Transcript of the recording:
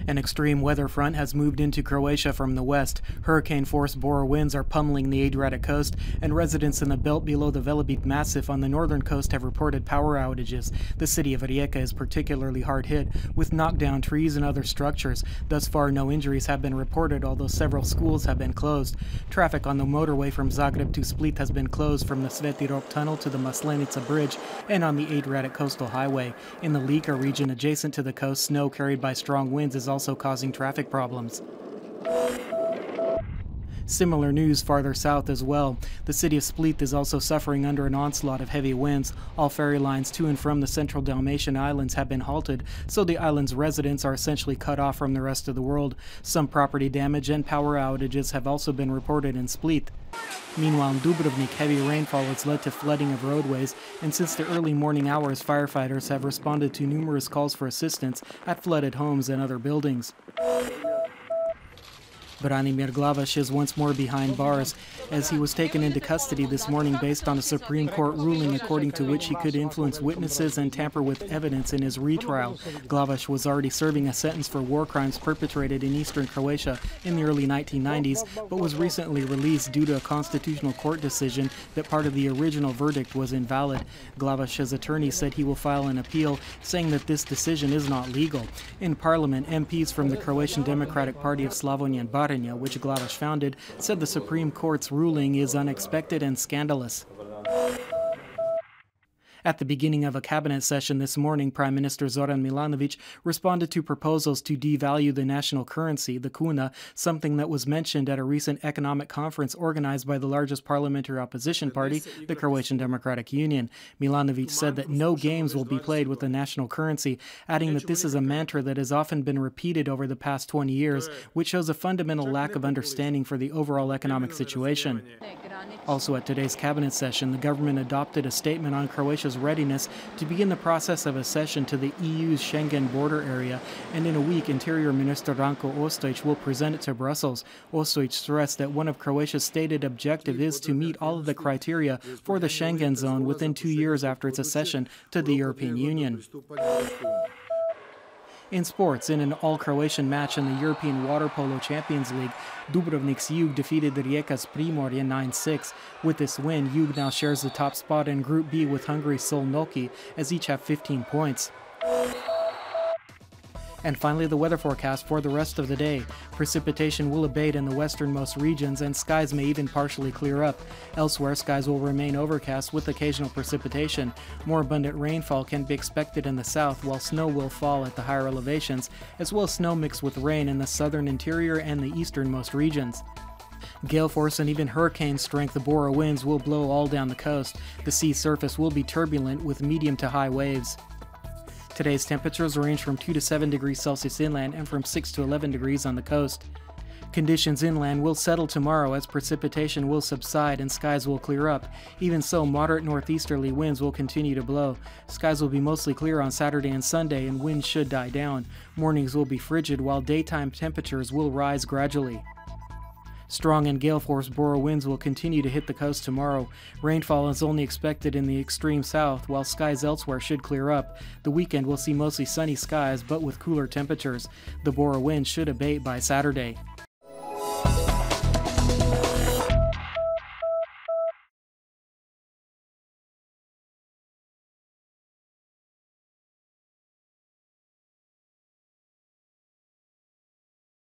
An extreme weather front has moved into Croatia from the west. Hurricane-force Bora winds are pummeling the Adriatic coast, and residents in the belt below the Velebit Massif on the northern coast have reported power outages. The city of Rijeka is particularly hard hit, with knocked-down trees and other structures. Thus far, no injuries have been reported, although several schools have been closed. Traffic on the motorway from Zagreb to Split has been closed from the Sveti Rok tunnel to the Maslenica bridge and on the Adriatic coastal highway. In the Lika region adjacent to the coast, snow carried by strong winds is also causing traffic problems. Similar news farther south as well. The city of Split is also suffering under an onslaught of heavy winds. All ferry lines to and from the central Dalmatian islands have been halted, so the island's residents are essentially cut off from the rest of the world. Some property damage and power outages have also been reported in Split. Meanwhile, in Dubrovnik, heavy rainfall has led to flooding of roadways, and since the early morning hours, firefighters have responded to numerous calls for assistance at flooded homes and other buildings. Branimir Glavaš is once more behind bars, as he was taken into custody this morning based on a Supreme Court ruling according to which he could influence witnesses and tamper with evidence in his retrial. Glavaš was already serving a sentence for war crimes perpetrated in eastern Croatia in the early 1990s, but was recently released due to a constitutional court decision that part of the original verdict was invalid. Glavaš's attorney said he will file an appeal, saying that this decision is not legal. In Parliament, MPs from the Croatian Democratic Party of Slavonia and which Glavaš founded, said the Supreme Court's ruling is unexpected and scandalous. At the beginning of a cabinet session this morning, Prime Minister Zoran Milanovic responded to proposals to devalue the national currency, the kuna, something that was mentioned at a recent economic conference organized by the largest parliamentary opposition party, the Croatian Democratic Union. Milanovic said that no games will be played with the national currency, adding that this is a mantra that has often been repeated over the past 20 years, which shows a fundamental lack of understanding for the overall economic situation. Also at today's cabinet session, the government adopted a statement on Croatia's readiness to begin the process of accession to the EU's Schengen border area, and in a week, Interior Minister Ranko Ostojić will present it to Brussels. Ostojić stressed that one of Croatia's stated objectives is to meet all of the criteria for the Schengen zone within 2 years after its accession to the European Union. In sports, in an all-Croatian match in the European Water Polo Champions League, Dubrovnik's Jug defeated Rijeka's Primorje 9-6. With this win, Jug now shares the top spot in Group B with Hungary's Sol Noki, as each have 15 points. And finally, the weather forecast for the rest of the day. Precipitation will abate in the westernmost regions, and skies may even partially clear up. Elsewhere, skies will remain overcast with occasional precipitation. More abundant rainfall can be expected in the south, while snow will fall at the higher elevations, as well as snow mixed with rain in the southern interior and the easternmost regions. Gale force and even hurricane strength Bora winds will blow all down the coast. The sea surface will be turbulent with medium to high waves. Today's temperatures range from 2 to 7 degrees Celsius inland and from 6 to 11 degrees on the coast. Conditions inland will settle tomorrow as precipitation will subside and skies will clear up. Even so, moderate northeasterly winds will continue to blow. Skies will be mostly clear on Saturday and Sunday, and winds should die down. Mornings will be frigid, while daytime temperatures will rise gradually. Strong and gale-force Bora winds will continue to hit the coast tomorrow. Rainfall is only expected in the extreme south, while skies elsewhere should clear up. The weekend will see mostly sunny skies, but with cooler temperatures. The Bora wind should abate by Saturday.